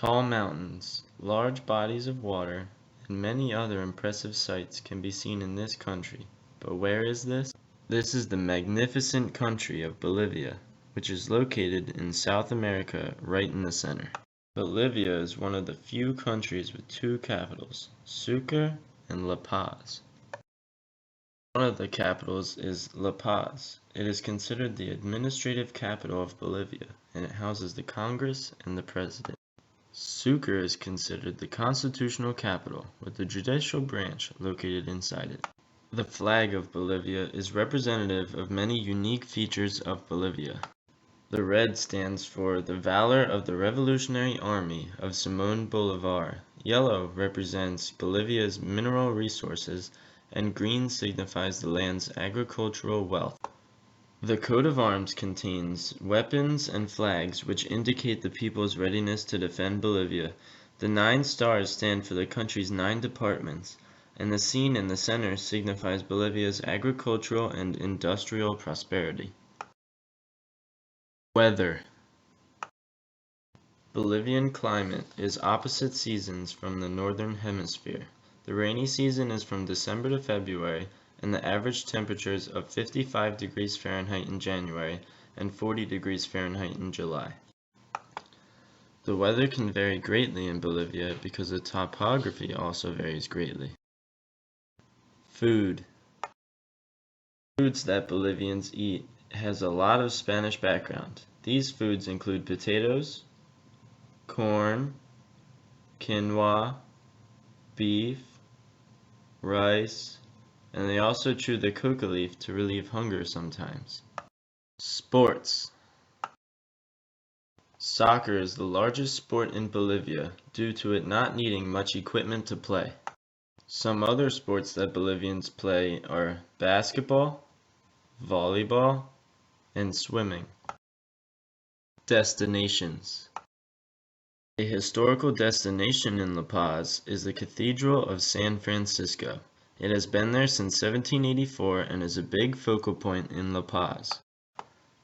Tall mountains, large bodies of water, and many other impressive sights can be seen in this country. But where is this? This is the magnificent country of Bolivia, which is located in South America right in the center. Bolivia is one of the few countries with two capitals, Sucre and La Paz. One of the capitals is La Paz. It is considered the administrative capital of Bolivia, and it houses the Congress and the President. Sucre is considered the constitutional capital, with the judicial branch located inside it. The flag of Bolivia is representative of many unique features of Bolivia. The red stands for the valor of the Revolutionary Army of Simón Bolívar. Yellow represents Bolivia's mineral resources, and green signifies the land's agricultural wealth. The coat of arms contains weapons and flags which indicate the people's readiness to defend Bolivia. The 9 stars stand for the country's 9 departments, and the scene in the center signifies Bolivia's agricultural and industrial prosperity. Weather. Bolivian climate is opposite seasons from the northern hemisphere. The rainy season is from December to February, and the average temperatures of 55 degrees Fahrenheit in January and 40 degrees Fahrenheit in July. The weather can vary greatly in Bolivia because the topography also varies greatly. Food. Foods that Bolivians eat has a lot of Spanish background. These foods include potatoes, corn, quinoa, beef, rice, and they also chew the coca leaf to relieve hunger sometimes. Sports. Soccer is the largest sport in Bolivia due to it not needing much equipment to play. Some other sports that Bolivians play are basketball, volleyball, and swimming. Destinations. A historical destination in La Paz is the Cathedral of San Francisco. It has been there since 1784 and is a big focal point in La Paz.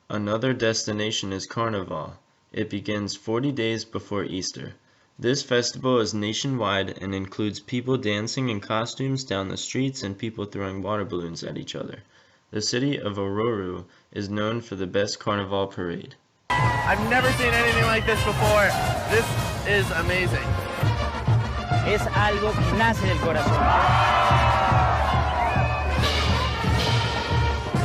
Another destination is Carnival. It begins 40 days before Easter. This festival is nationwide and includes people dancing in costumes down the streets and people throwing water balloons at each other. The city of Oruro is known for the best Carnival parade. I've never seen anything like this before. This is amazing. Es algo que nace del corazón.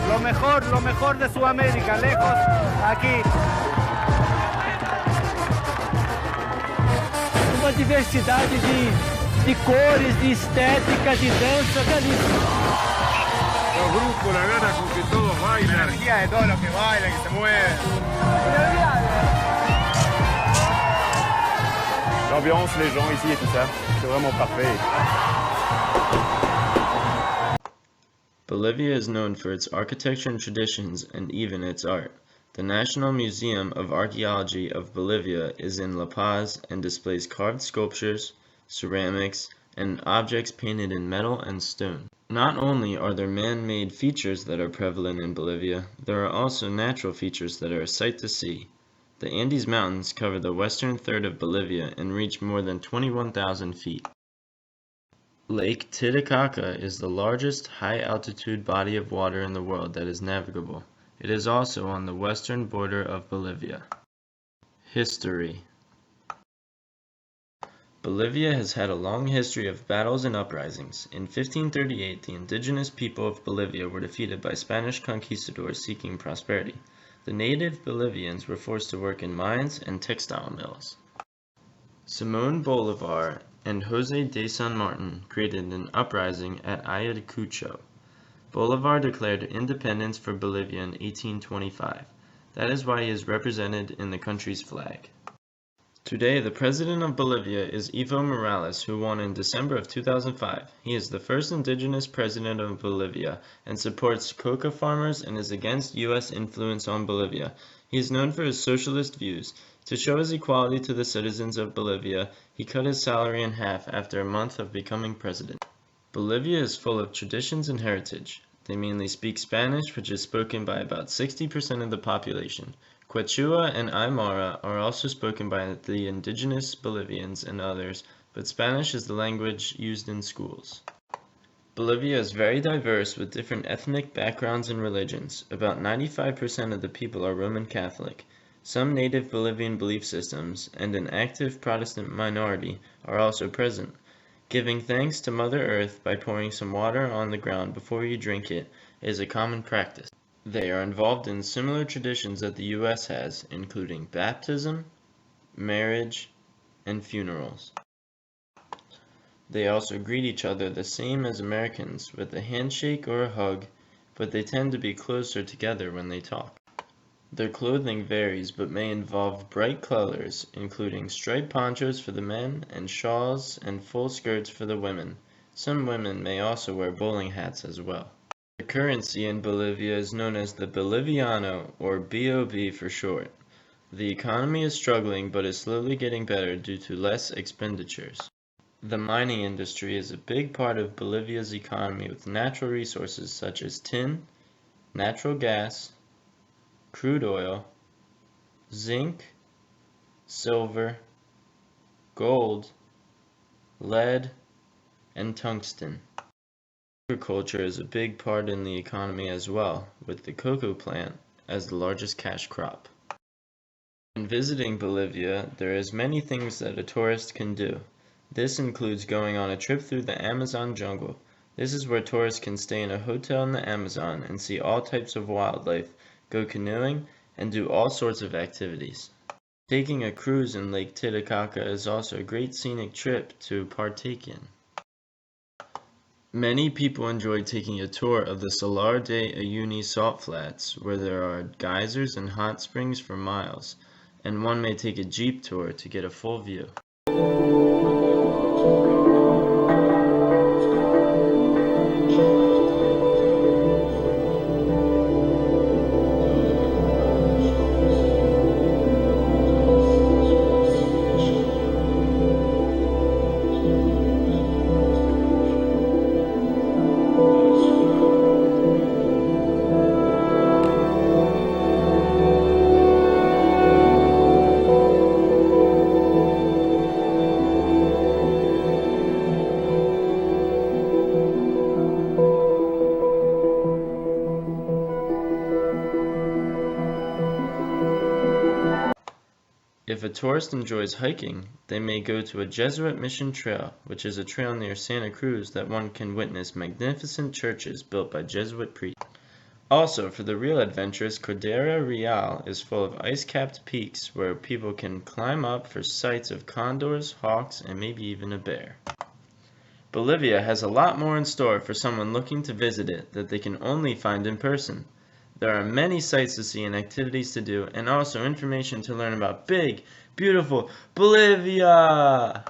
Lo mejor de Sudamérica, lejos, aquí. Uma diversidade de cores, de estética, de dança, belíssimo. Los grupos, la gana con que todos bailan. La energía de todos los que bailan, que se mueven. L'ambiance, les gens ici et tout ça, c'est vraiment parfait. Bolivia is known for its architecture and traditions and even its art. The National Museum of Archaeology of Bolivia is in La Paz and displays carved sculptures, ceramics, and objects painted in metal and stone. Not only are there man-made features that are prevalent in Bolivia, there are also natural features that are a sight to see. The Andes Mountains cover the western third of Bolivia and reach more than 21,000 feet. Lake Titicaca is the largest high-altitude body of water in the world that is navigable. It is also on the western border of Bolivia. History. Bolivia has had a long history of battles and uprisings. In 1538, the indigenous people of Bolivia were defeated by Spanish conquistadors seeking prosperity. The native Bolivians were forced to work in mines and textile mills. Simón Bolívar and José de San Martin created an uprising at Ayacucho. Bolívar declared independence for Bolivia in 1825. That is why he is represented in the country's flag. Today, the president of Bolivia is Evo Morales, who won in December of 2005. He is the first indigenous president of Bolivia and supports coca farmers and is against U.S. influence on Bolivia. He is known for his socialist views. To show his equality to the citizens of Bolivia, he cut his salary in half after a month of becoming president. Bolivia is full of traditions and heritage. They mainly speak Spanish, which is spoken by about 60% of the population. Quechua and Aymara are also spoken by the indigenous Bolivians and others, but Spanish is the language used in schools. Bolivia is very diverse with different ethnic backgrounds and religions. About 95% of the people are Roman Catholic. Some native Bolivian belief systems and an active Protestant minority are also present. Giving thanks to Mother Earth by pouring some water on the ground before you drink it is a common practice. They are involved in similar traditions that the U.S. has, including baptism, marriage, and funerals. They also greet each other the same as Americans, with a handshake or a hug, but they tend to be closer together when they talk. Their clothing varies but may involve bright colors, including striped ponchos for the men and shawls and full skirts for the women. Some women may also wear bowling hats as well. The currency in Bolivia is known as the Boliviano, or BOB for short. The economy is struggling but is slowly getting better due to less expenditures. The mining industry is a big part of Bolivia's economy with natural resources such as tin, natural gas, crude oil, zinc, silver, gold, lead, and tungsten. Agriculture is a big part in the economy as well, with the cocoa plant as the largest cash crop. When visiting Bolivia, there is many things that a tourist can do. This includes going on a trip through the Amazon jungle. This is where tourists can stay in a hotel in the Amazon and see all types of wildlife, go canoeing, and do all sorts of activities. Taking a cruise in Lake Titicaca is also a great scenic trip to partake in. Many people enjoy taking a tour of the Salar de Uyuni salt flats, where there are geysers and hot springs for miles, and one may take a jeep tour to get a full view. If a tourist enjoys hiking, they may go to a Jesuit mission trail, which is a trail near Santa Cruz that one can witness magnificent churches built by Jesuit priests. Also, for the real adventurous, Cordillera Real is full of ice-capped peaks where people can climb up for sights of condors, hawks, and maybe even a bear. Bolivia has a lot more in store for someone looking to visit it that they can only find in person. There are many sights to see and activities to do, and also information to learn about big, beautiful Bolivia!